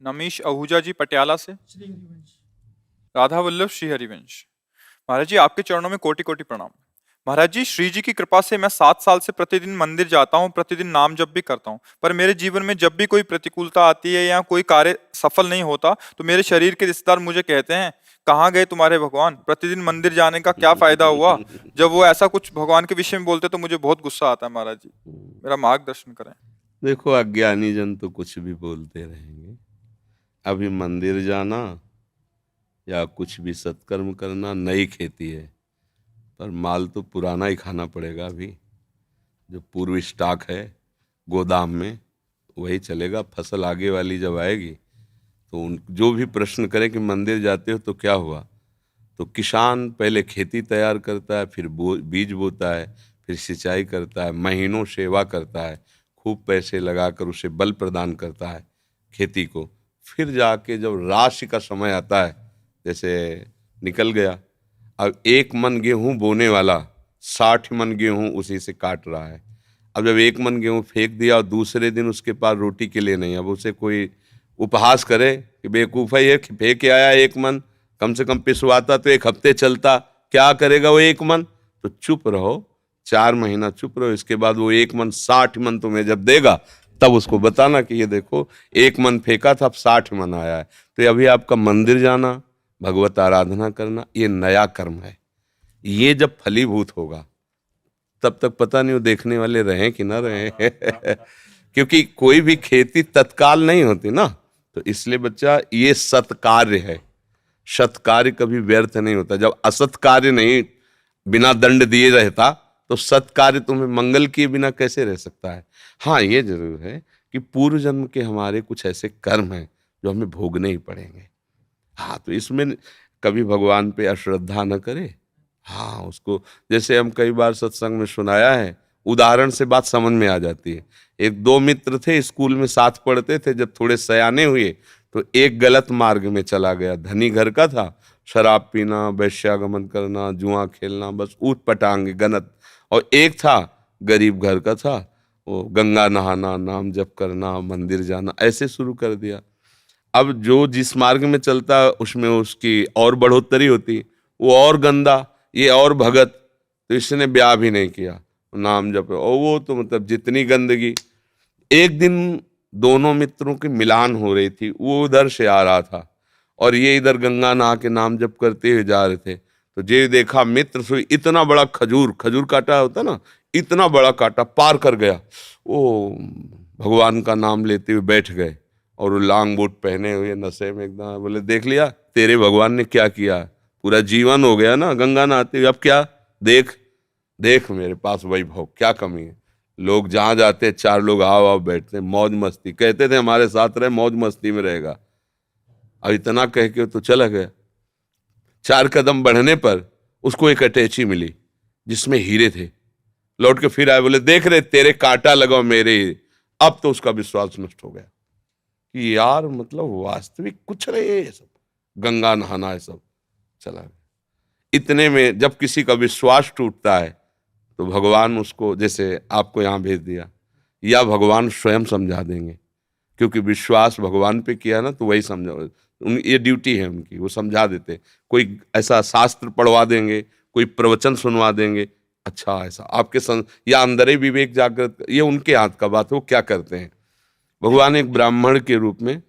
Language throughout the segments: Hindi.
नमीश आहूजा जी पटियाला से। श्री हरिवंश। राधा वल्लभ श्री हरिवंश। महाराज जी आपके चरणों में कोटि कोटि प्रणाम। महाराज जी श्री जी की कृपा से मैं 7 साल से प्रतिदिन मंदिर जाता हूँ, प्रतिदिन नाम जप भी करता हूँ, पर मेरे जीवन में जब भी कोई प्रतिकूलता आती है या कोई कार्य सफल नहीं होता तो मेरे शरीर के रिश्तेदार मुझे कहते हैं, कहाँ गए तुम्हारे भगवान, प्रतिदिन मंदिर जाने का क्या फायदा हुआ। जब वो ऐसा कुछ भगवान के विषय में बोलते तो मुझे बहुत गुस्सा आता है। महाराज जी मेरा मार्गदर्शन करें। देखो, अज्ञानी जन तो कुछ भी बोलते रहेंगे। अभी मंदिर जाना या कुछ भी सत्कर्म करना नई खेती है, पर माल तो पुराना ही खाना पड़ेगा। अभी जो पूर्व स्टॉक है गोदाम में वही चलेगा। फसल आगे वाली जब आएगी तो उन जो भी प्रश्न करें कि मंदिर जाते हो तो क्या हुआ, तो किसान पहले खेती तैयार करता है, फिर बीज बोता है, फिर सिंचाई करता है, महीनों सेवा करता है, खूब पैसे लगाकर उसे बल प्रदान करता है खेती को। फिर जाके जब राशि का समय आता है, जैसे निकल गया, अब 1 मन गेहूं बोने वाला 60 मन गेहूं उसी से काट रहा है। अब जब 1 मन गेहूं फेंक दिया और दूसरे दिन उसके पास रोटी के लिए नहीं, अब उसे कोई उपहास करे कि बेवकूफ़ है ये, फेंक के आया 1 मन, कम से कम पिसवाता तो 1 हफ्ते चलता, क्या करेगा वो 1 मन। तो चुप रहो, 4 महीना चुप रहो, इसके बाद वो 1 मन 60 मन तुम्हें जब देगा तब उसको बताना कि ये देखो 1 मन फेंका था, अब 60 मन आया है। तो अभी आपका मंदिर जाना, भगवत आराधना करना, ये नया कर्म है। ये जब फलीभूत होगा तब तक पता नहीं वो देखने वाले रहें कि ना रहें क्योंकि कोई भी खेती तत्काल नहीं होती ना। तो इसलिए बच्चा, ये सत्कार्य है। सत्कार्य कभी व्यर्थ नहीं होता। जब असत कार्य नहीं बिना दंड दिए रहता तो सत्कार्य तुम्हें मंगल किए बिना कैसे रह सकता है। हाँ, ये जरूर है कि पूर्व जन्म के हमारे कुछ ऐसे कर्म हैं जो हमें भोगने ही पड़ेंगे। हाँ, तो इसमें कभी भगवान पे अश्रद्धा न करे। हाँ, उसको जैसे हम कई बार सत्संग में सुनाया है, उदाहरण से बात समझ में आ जाती है। 1-2 मित्र थे, स्कूल में साथ पढ़ते थे। जब थोड़े सयाने हुए तो एक गलत मार्ग में चला गया। धनी घर का था, शराब पीना, वैश्यागमन करना, जुआ खेलना, बस ऊट पटांग गनत। और एक था गरीब घर का था, वो गंगा नहाना, नाम जप करना, मंदिर जाना, ऐसे शुरू कर दिया। अब जो जिस मार्ग में चलता उसमें उसकी और बढ़ोतरी होती, वो और गंदा, ये और भगत। तो इसने ब्याह भी नहीं किया, नाम जप, और वो तो मतलब जितनी गंदगी। एक दिन दोनों मित्रों की मिलान हो रही थी, वो उधर से आ रहा था और ये इधर गंगा नहा के नाम जप करते हुए जा रहे थे। तो जे देखा मित्र से इतना बड़ा खजूर, खजूर काटा होता ना, इतना बड़ा काटा पार कर गया। वो भगवान का नाम लेते हुए बैठ गए और वो लांग बूट पहने हुए नशे में एकदम। बोले, देख लिया तेरे भगवान ने क्या किया, पूरा जीवन हो गया ना गंगा नहाते हुए, अब क्या, देख देख मेरे पास वैभव, क्या कमी है। लोग जहाँ जाते हैं 4 लोग आओ आओ बैठते हैं, मौज मस्ती, कहते थे हमारे साथ रहे, मौज मस्ती में रहेगा। अब इतना कह के तो चला गया। 4 कदम बढ़ने पर उसको एक अटैची मिली जिसमें हीरे थे। लौट के फिर आए, बोले, देख रहे तेरे कांटा लगाओ मेरे ही। अब तो उसका विश्वास नष्ट हो गया कि यार मतलब वास्तविक कुछ रहे ये सब, गंगा नहाना है सब, चला गया। इतने में जब किसी का विश्वास टूटता है तो भगवान उसको, जैसे आपको यहाँ भेज दिया, या भगवान स्वयं समझा देंगे, क्योंकि विश्वास भगवान पे किया ना तो वही समझा, ये ड्यूटी है उनकी, वो समझा देते। कोई ऐसा शास्त्र पढ़वा देंगे, कोई प्रवचन सुनवा देंगे, अच्छा ऐसा आपके या अंदर ही विवेक जागृत, ये उनके हाथ का बात है, वो क्या करते हैं। भगवान एक ब्राह्मण के रूप में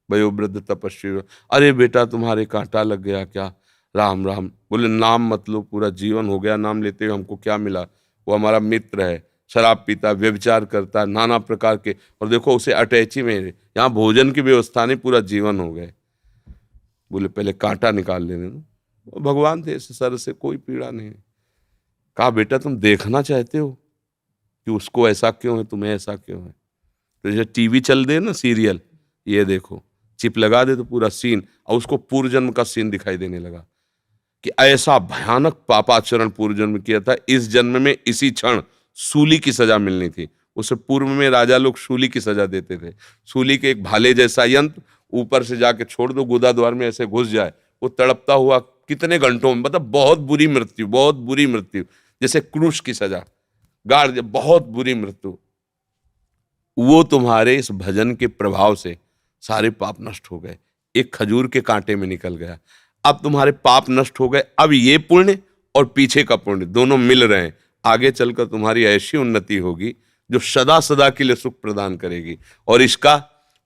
वयोवृद्ध तपस्वी, अरे बेटा तुम्हारे कांटा लग गया क्या, राम राम। बोले, नाम मत लो, पूरा जीवन हो गया नाम लेते हुए, हमको क्या मिला। वो हमारा मित्र है, शराब पीता, व्यभिचार करता है, नाना प्रकार के, और देखो उसे अटैची में, यहाँ भोजन की व्यवस्था नहीं, पूरा जीवन हो गए। बोले, पहले कांटा निकाल लेने दो। भगवान थे, सर से कोई पीड़ा नहीं। कहा, बेटा तुम देखना चाहते हो कि उसको ऐसा क्यों है, तुम्हें ऐसा क्यों है। तो जैसे टीवी चल दे ना सीरियल, ये देखो, चिप लगा दे तो पूरा सीन, और उसको पूर्व जन्म का सीन दिखाई देने लगा कि ऐसा भयानक पापाचरण पूर्व जन्म किया था, इस जन्म में इसी क्षण सूली की सजा मिलनी थी। उससे पूर्व में राजा लोग सूली की सजा देते थे। सूली के एक भाले जैसा यंत्र, ऊपर से जाके छोड़ दो, गुदा द्वार में ऐसे घुस जाए, वो तड़पता हुआ कितने घंटों में, मतलब बहुत बुरी मृत्यु, बहुत बुरी मृत्यु, जैसे क्रूश की सजा, गाड़, बहुत बुरी मृत्यु। वो तुम्हारे इस भजन के प्रभाव से सारे पाप नष्ट हो गए, एक खजूर के कांटे में निकल गया। अब तुम्हारे पाप नष्ट हो गए, अब ये पुण्य और पीछे का पुण्य दोनों मिल रहे हैं। आगे चलकर तुम्हारी ऐसी उन्नति होगी जो सदा सदा के लिए सुख प्रदान करेगी। और इसका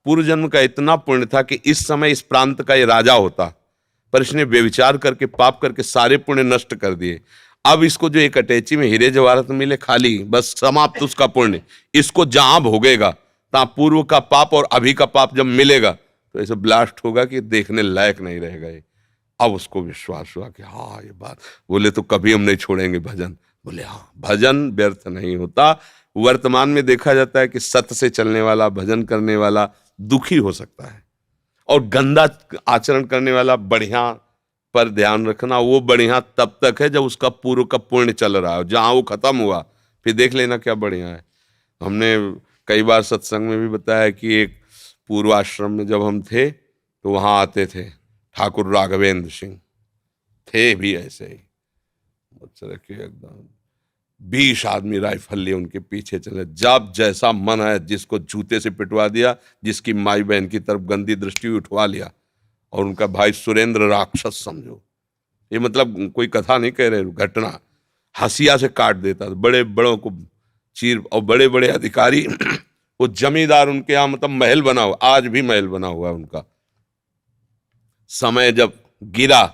पूर्व जन्म का इतना पुण्य था कि इस समय इस प्रांत का ये राजा होता, पर इसने व्यभिचार करके पाप करके सारे पुण्य नष्ट कर दिए। अब इसको जो एक अटैची में हीरे जवाहरात मिले खाली, बस समाप्त उसका पुण्य। इसको जहां भोगेगा तहां पूर्व का पाप और अभी का पाप जब मिलेगा तो ऐसे ब्लास्ट होगा कि देखने लायक नहीं रहेगा ये। अब उसको विश्वास हुआ कि हाँ ये बात, बोले तो कभी हम नहीं छोड़ेंगे भजन। बोले हाँ, भजन व्यर्थ नहीं होता। वर्तमान में देखा जाता है कि सत्य से चलने वाला, भजन करने वाला दुखी हो सकता है, और गंदा आचरण करने वाला बढ़िया। पर ध्यान रखना, वो बढ़िया तब तक है जब उसका पूर्व का पुण्य चल रहा है। जहां वो खत्म हुआ फिर देख लेना क्या बढ़िया है। हमने कई बार सत्संग में भी बताया कि एक पूर्वाश्रम में जब हम थे तो वहां आते थे ठाकुर राघवेंद्र सिंह, थे भी ऐसे ही एकदम 20 आदमी राइफल लिए उनके पीछे चले। जब जैसा मन है जिसको जूते से पिटवा दिया, जिसकी माई बहन की तरफ गंदी दृष्टि उठवा लिया। और उनका भाई सुरेंद्र राक्षस समझो, ये मतलब कोई कथा नहीं कह रहे, घटना। हंसिया से काट देता, बड़े बड़ों को चीर। और बड़े बड़े अधिकारी वो जमींदार उनके यहाँ मतलब महल बना हुआ, आज भी महल बना हुआ उनका। समय जब गिरा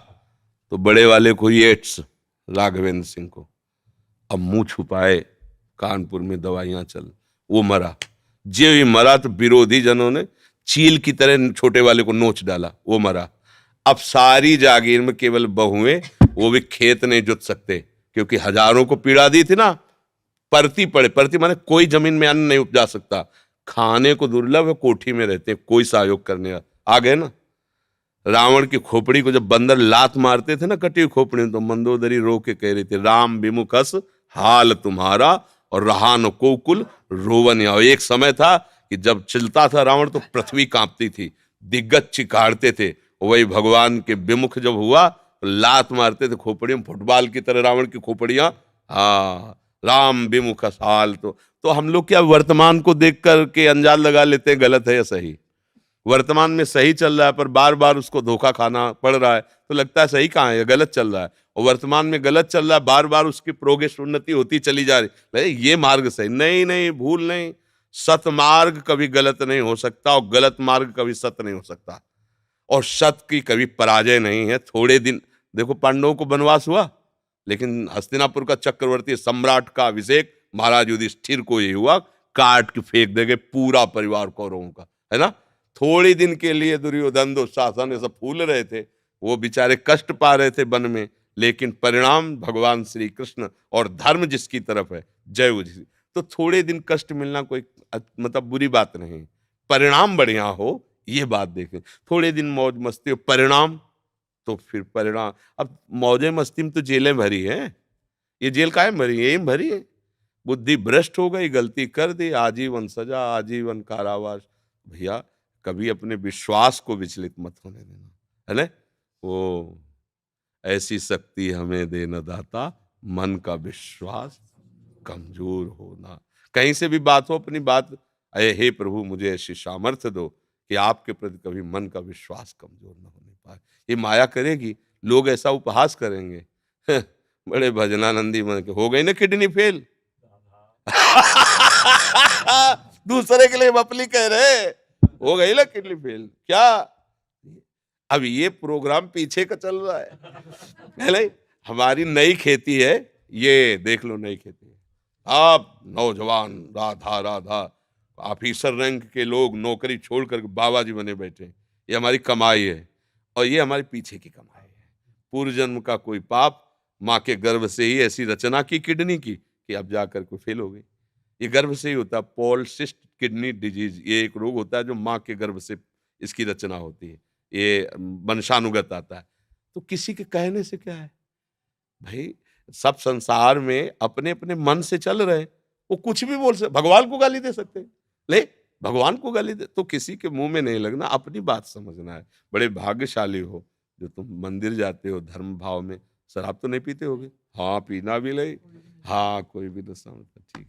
तो बड़े वाले को एड्स, राघवेंद्र सिंह को। अब मुंह छुपाए, कानपुर में दवाइयां चल, वो मरा। जो ही मरा तो विरोधी जनों ने चील की तरह छोटे वाले को नोच डाला, वो मरा। अब सारी जागीर में केवल बहुएं, वो भी खेत नहीं जुत सकते क्योंकि हजारों को पीड़ा दी थी ना। परती पड़े, परती माने कोई जमीन में अन्न नहीं उपजा सकता, खाने को दुर्लभ है, कोठी में रहते हैं, कोई सहयोग करने आ गए ना। रावण की खोपड़ी को जब बंदर लात मारते थे ना, कटी हुई खोपड़ी, तो मंदोदरी रो के कह रही थी, राम विमुखस हाल तुम्हारा और रहा न कोकुल रोवन। एक समय था कि जब चलता था रावण तो पृथ्वी कांपती थी, दिग्गज चिकाड़ते थे। वही भगवान के विमुख जब हुआ तो लात मारते थे खोपड़ियों, फुटबॉल की तरह रावण की खोपड़ियां। हाँ, राम विमुख हाल। तो हम लोग क्या वर्तमान को देख करके अंजाद लगा लेते हैं गलत है या सही। वर्तमान में सही चल रहा है पर बार बार उसको धोखा खाना पड़ रहा है तो लगता है सही कहाँ है, गलत चल रहा है। और वर्तमान में गलत चल रहा है, बार बार उसकी प्रोग्रेस उन्नति होती चली जा रही, ये मार्ग सही नहीं, नहीं भूल नहीं। सत मार्ग कभी गलत नहीं हो सकता और गलत मार्ग कभी सत्य नहीं हो सकता, और सत्य की कभी पराजय नहीं है। थोड़े दिन देखो, पांडवों को वनवास हुआ लेकिन हस्तिनापुर का चक्रवर्ती सम्राट का अभिषेक महाराज युधिष्ठिर को ही हुआ, काट के फेंक देंगे पूरा परिवार कौरवों का, है ना। थोड़ी दिन के लिए दुर्योधन दुशासन ये सब फूल रहे थे, वो बेचारे कष्ट पा रहे थे वन में, लेकिन परिणाम भगवान श्री कृष्ण और धर्म जिसकी तरफ है, जय उसी। तो थोड़े दिन कष्ट मिलना कोई मतलब बुरी बात नहीं, परिणाम बढ़िया हो ये बात देखें। थोड़े दिन मौज मस्ती हो, परिणाम तो फिर परिणाम। अब मौजे मस्ती में तो जेलें भरी हैं, ये जेल काहे भरी है, यही भरी है। बुद्धि भ्रष्ट हो गई, गलती कर दी, आजीवन सजा, आजीवन कारावास। भैया कभी अपने विश्वास को विचलित मत होने देना, है ना। वो ऐसी शक्ति हमें देना दाता, मन का विश्वास कमजोर होना। कहीं से भी बात हो, अपनी बात, अरे हे प्रभु मुझे ऐसी सामर्थ्य दो कि आपके प्रति कभी मन का विश्वास कमजोर न होने पाए। ये माया करेगी, लोग ऐसा उपहास करेंगे बड़े भजनानंदी मन के हो गई ना किडनी फेल दूसरे के लिए बपली कह रहे, हो गई ना किडनी फेल क्या। अब ये प्रोग्राम पीछे का चल रहा है नहीं? हमारी नई खेती है, ये देख लो नई खेती है। आप नौजवान राधा राधा ऑफिसर रैंक के लोग नौकरी छोड़कर बाबा जी बने बैठे, ये हमारी कमाई है और ये हमारे पीछे की कमाई है। पूर्व जन्म का कोई पाप, माँ के गर्भ से ही ऐसी रचना की किडनी की कि अब जाकर कोई फेल हो गई। ये गर्भ से ही होता है, पॉलिसिस्टिक किडनी डिजीज, ये एक रोग होता है जो माँ के गर्भ से इसकी रचना होती है, ये वंशानुगत आता है। तो किसी के कहने से क्या है भाई, सब संसार में अपने अपने मन से चल रहे हैं, वो कुछ भी बोल सकते, भगवान को गाली दे सकते हैं, ले भगवान को गाली दे, तो किसी के मुंह में नहीं लगना, अपनी बात समझना है। बड़े भाग्यशाली हो जो तुम मंदिर जाते हो धर्म भाव में। शराब तो नहीं पीते होगे? हाँ, पीना भी ले, हाँ कोई भी दशा, ठीक।